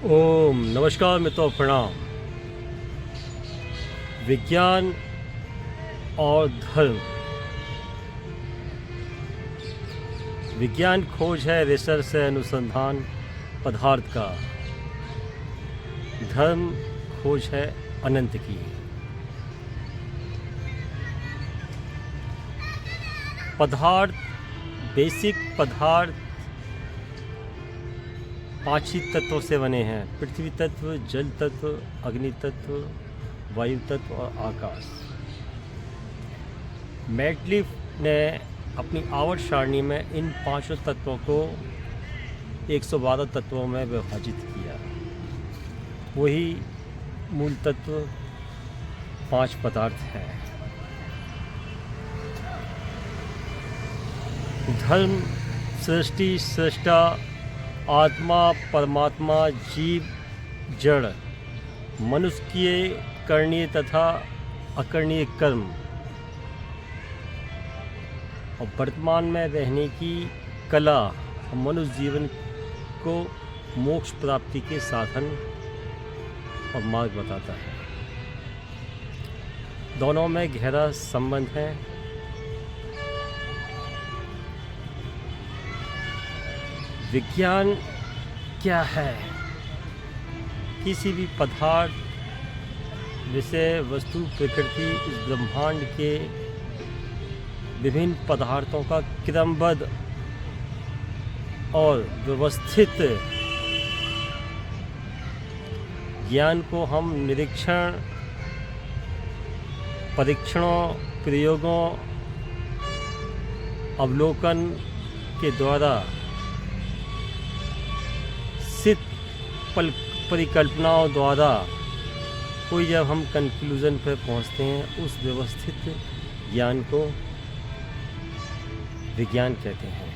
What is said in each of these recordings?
ओम नमस्कार मित्रों, प्रणाम। विज्ञान और धर्म। विज्ञान खोज है, रिसर्च है, अनुसंधान पदार्थ का। धर्म खोज है अनंत की। पदार्थ, बेसिक पदार्थ 5 ही तत्वों से बने हैं: पृथ्वी तत्व, जल तत्व, अग्नि तत्व, वायु तत्व और आकाश। मैटलिफ ने अपनी आवर्त सारणी में इन 5 तत्वों को 112 तत्वों में विभाजित किया। वही मूल तत्व 5 पदार्थ हैं। धर्म सृष्टि, सृष्टा, आत्मा, परमात्मा, जीव, जड़, मनुष्य के करणीय तथा अकरणीय कर्म और वर्तमान में रहने की कला मनुष्य जीवन को मोक्ष प्राप्ति के साधन और मार्ग बताता है। दोनों में गहरा संबंध है। विज्ञान क्या है? किसी भी पदार्थ, विषय, वस्तु, प्रकृति, इस ब्रह्मांड के विभिन्न पदार्थों का क्रमबद्ध और व्यवस्थित ज्ञान को हम निरीक्षण, परीक्षणों, प्रयोगों, अवलोकन के द्वारा सिद्ध परिकल्पनाओं द्वारा कोई जब हम कंक्लूजन पर पहुंचते हैं, उस व्यवस्थित ज्ञान को विज्ञान कहते हैं।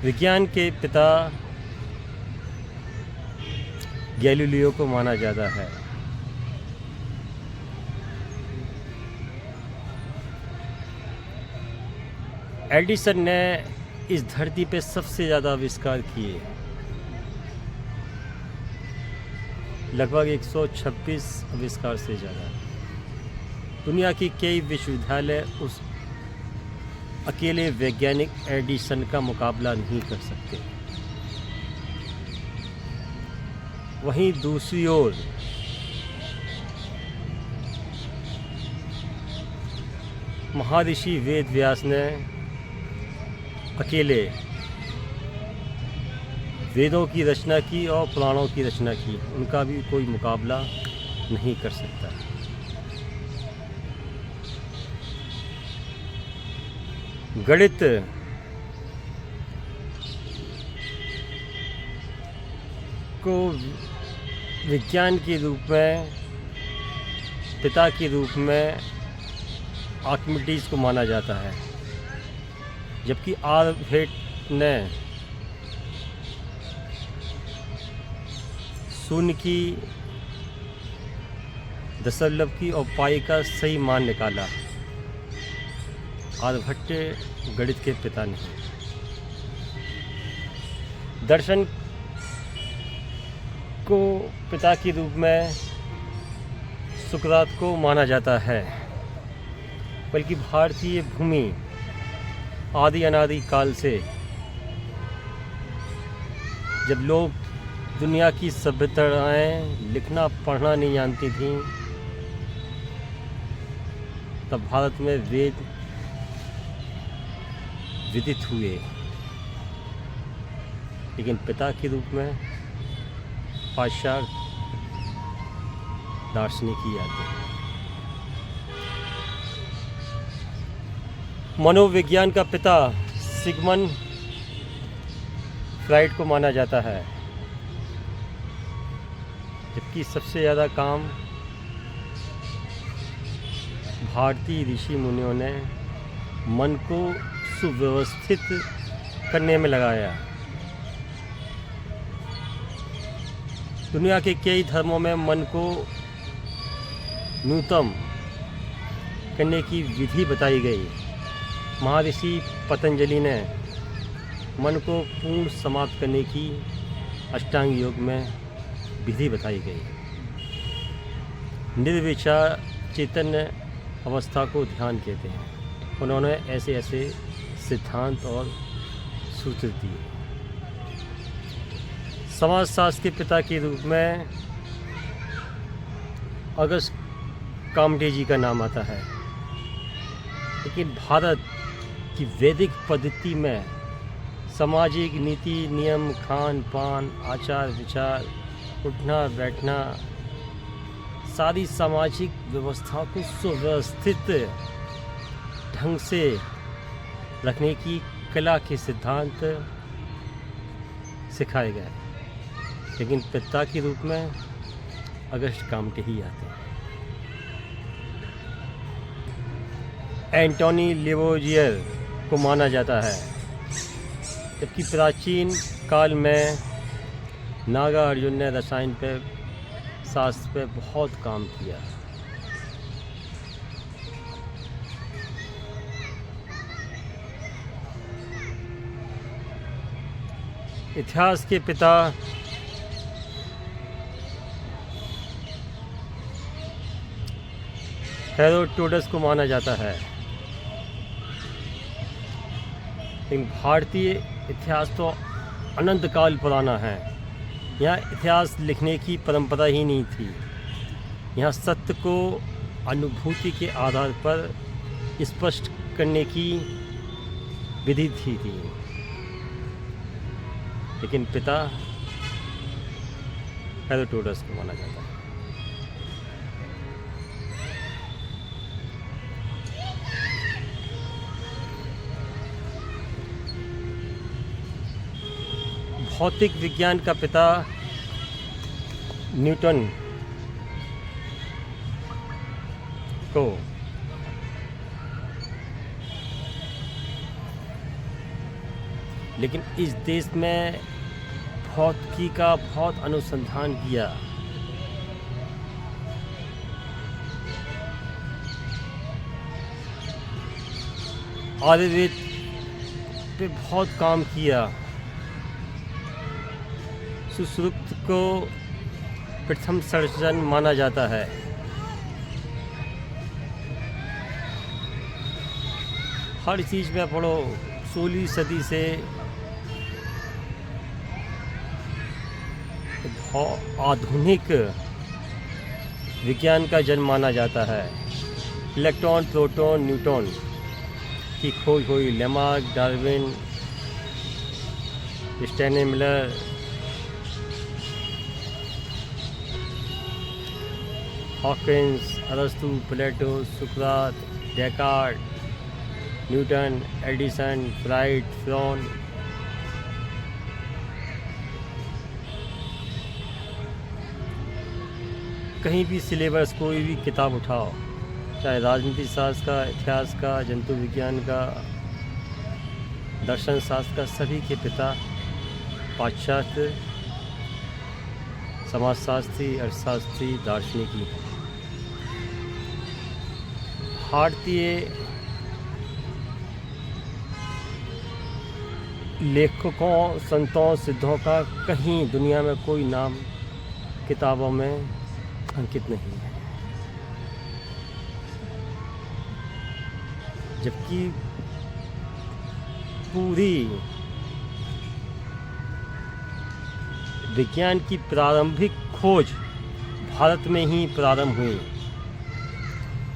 विज्ञान के पिता गैलीलियो को माना जाता है। एडिसन ने इस धरती पे सबसे ज़्यादा आविष्कार किए। लगभग 126 आविष्कार से ज़्यादा। दुनिया की कई विश्वविद्यालय उस अकेले वैज्ञानिक एडिसन का मुकाबला नहीं कर सकते। वहीं दूसरी ओर महर्षि वेद व्यास ने अकेले वेदों की रचना की और पुराणों की रचना की। उनका भी कोई मुकाबला नहीं कर सकता। गणित को विज्ञान के रूप में, पिता के रूप में आर्किमिडीज को माना जाता है, जबकि आर्यभट्ट ने शून्य की, दशमलव की और पाई का सही मान निकाला। आर्यभट्ट गणित के पिता नहीं। दर्शन को पिता के रूप में सुकरात को माना जाता है, बल्कि भारतीय भूमि आदि अनादि काल से, जब लोग दुनिया की सभ्यताएं लिखना पढ़ना नहीं जानती थीं, तब भारत में वेद विदित हुए। लेकिन पिता के रूप में पाश्चात्य दार्शनिक ही आते हैं। मनोविज्ञान का पिता सिगमंड फ्राइड को माना जाता है, जबकि सबसे ज़्यादा काम भारतीय ऋषि मुनियों ने मन को सुव्यवस्थित करने में लगाया। दुनिया के कई धर्मों में मन को न्यूनतम करने की विधि बताई गई। महर्षि पतंजलि ने मन को पूर्ण समाप्त करने की अष्टांग योग में विधि बताई गई। निर्विचार चैतन्य अवस्था को ध्यान कहते हैं। उन्होंने ऐसे ऐसे सिद्धांत और सूत्र दिए। समाजशास्त्र के पिता के रूप में अगस्त कामडे जी का नाम आता है, लेकिन भारत की वैदिक पद्धति में सामाजिक नीति नियम, खान पान, आचार विचार, उठना बैठना, सारी सामाजिक व्यवस्था को सुव्यवस्थित ढंग से रखने की कला के सिद्धांत सिखाए गए, लेकिन पिता के रूप में अगस्त कामडे ही आते हैं। एंटोनी लेवोजियर को माना जाता है, जबकि प्राचीन काल में नागार्जुन ने रसायन पे शास्त्र पे बहुत काम किया। इतिहास के पिता हेरोडोटस को माना जाता है, लेकिन भारतीय इतिहास तो अनंत काल पुराना है। यहाँ इतिहास लिखने की परंपरा ही नहीं थी। यहाँ सत्य को अनुभूति के आधार पर स्पष्ट करने की विधि थी। लेकिन पिता हेरोडोटस को माना जाता है। भौतिक विज्ञान का पिता न्यूटन को लेकिन इस देश में भौतिकी का बहुत अनुसंधान किया। आयुर्वेद पे बहुत काम किया। सुश्रुत को प्रथम सर्जन माना जाता है। हर चीज़ में पढ़ो, 16वीं सदी से आधुनिक विज्ञान का जन्म माना जाता है। इलेक्ट्रॉन, प्रोटॉन, न्यूट्रॉन की खोज हुई। Lamarck, Darwin, Stanley Miller, Hawkins, अरस्तु, प्लेटो, सुकरात, Descartes, Newton, Edison, fried, frown, कहीं भी सिलेबस कोई भी किताब उठाओ, चाहे राजनीति शास्त्र का, इतिहास का, जंतु विज्ञान का, दर्शन शास्त्र का, सभी के पिता पाश्चात्य समाजशास्त्री, अर्थशास्त्री, दार्शनिक ही हैं। भारतीय लेखकों, संतों, सिद्धों का कहीं दुनिया में कोई नाम किताबों में अंकित नहीं है, जबकि पूरी विज्ञान की प्रारंभिक खोज भारत में ही प्रारंभ हुई।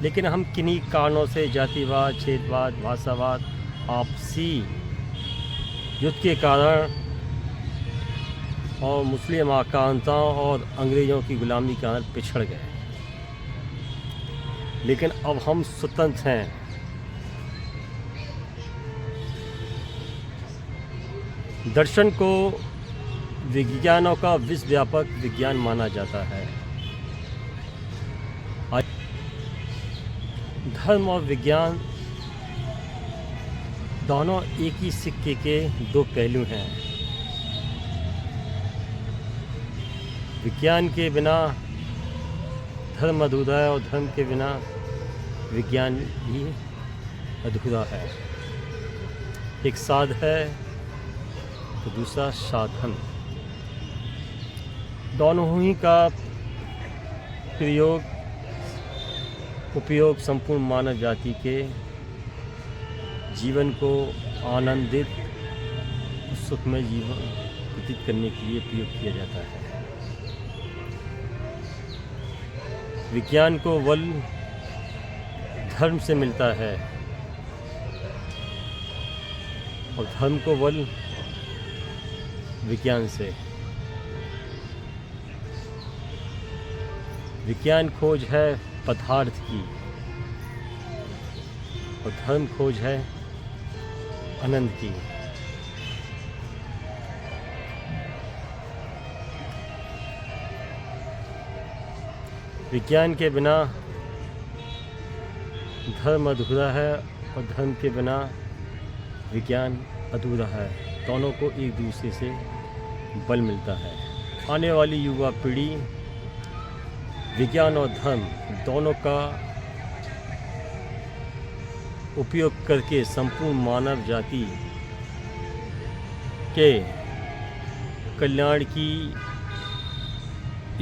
लेकिन हम किन्हीं कारणों से जातिवाद, छेदवाद, भाषावाद, आपसी युद्ध के कारण और मुस्लिम आकांक्षाओं और अंग्रेज़ों की गुलामी के कारण पिछड़ गए। लेकिन अब हम स्वतंत्र हैं। दर्शन को विज्ञानों का विश्वव्यापक विज्ञान माना जाता है। धर्म और विज्ञान दोनों एक ही सिक्के के दो पहलू हैं। विज्ञान के बिना धर्म अधूरा है और धर्म के बिना विज्ञान भी अधूरा है। एक साध है तो दूसरा साधन। दोनों ही का उपयोग संपूर्ण मानव जाति के जीवन को आनंदित सुखमय जीवन व्यतीत करने के लिए प्रयोग किया जाता है। विज्ञान को बल धर्म से मिलता है और धर्म को बल विज्ञान से। विज्ञान खोज है पदार्थ की और धर्म खोज है अनंत की। विज्ञान के बिना धर्म अधूरा है और धर्म के बिना विज्ञान अधूरा है। दोनों को एक दूसरे से बल मिलता है। आने वाली युवा पीढ़ी विज्ञान और धर्म दोनों का उपयोग करके संपूर्ण मानव जाति के कल्याण की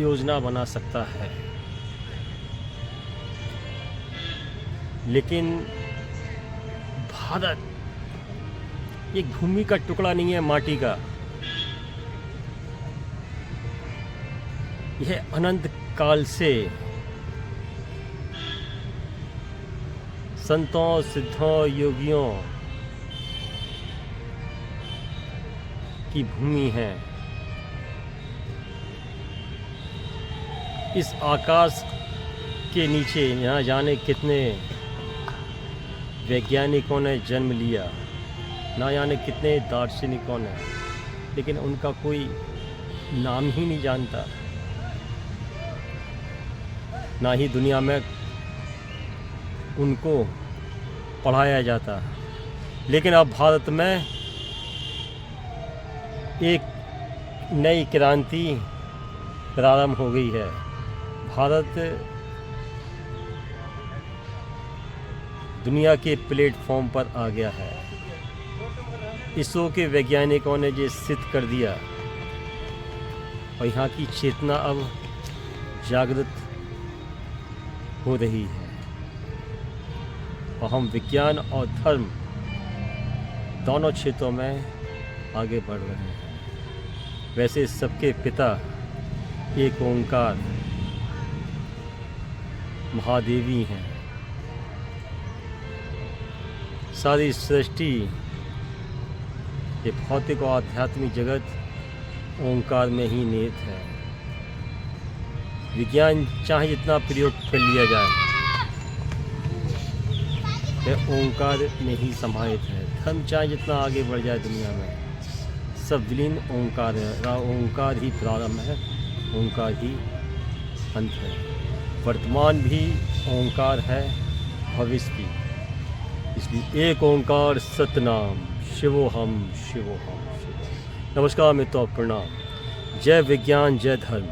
योजना बना सकता है। लेकिन भारत एक भूमि का टुकड़ा नहीं है, माटी का। यह अनंत काल से संतों, सिद्धों, योगियों की भूमि है। इस आकाश के नीचे यहाँ जाने कितने वैज्ञानिकों ने जन्म लिया, ना जाने कितने दार्शनिकों ने, लेकिन उनका कोई नाम ही नहीं जानता, ना ही दुनिया में उनको पढ़ाया जाता। लेकिन अब भारत में एक नई क्रांति प्रारंभ हो गई है। भारत दुनिया के प्लेटफॉर्म पर आ गया है। इसरो के वैज्ञानिकों ने ये सिद्ध कर दिया और यहाँ की चेतना अब जागृत हो रही है और हम विज्ञान और धर्म दोनों क्षेत्रों में आगे बढ़ रहे हैं। वैसे सबके पिता एक ओंकार महादेवी हैं। सारी सृष्टि, ये भौतिक और आध्यात्मिक जगत ओंकार में ही निहित है। विज्ञान चाहे जितना प्रयोग कर लिया जाए, वह ओंकार में ही समाहित है। धर्म चाहे जितना आगे बढ़ जाए दुनिया में, सब विलीन ओंकार है। ओंकार ही प्रारंभ है, ओंकार ही अंत है। वर्तमान भी ओंकार है, भविष्य भी। इसलिए एक ओंकार सतनाम शिवोहम शिवोहम शिव। नमस्कार मित्रों, प्रणाम। जय विज्ञान, जय धर्म।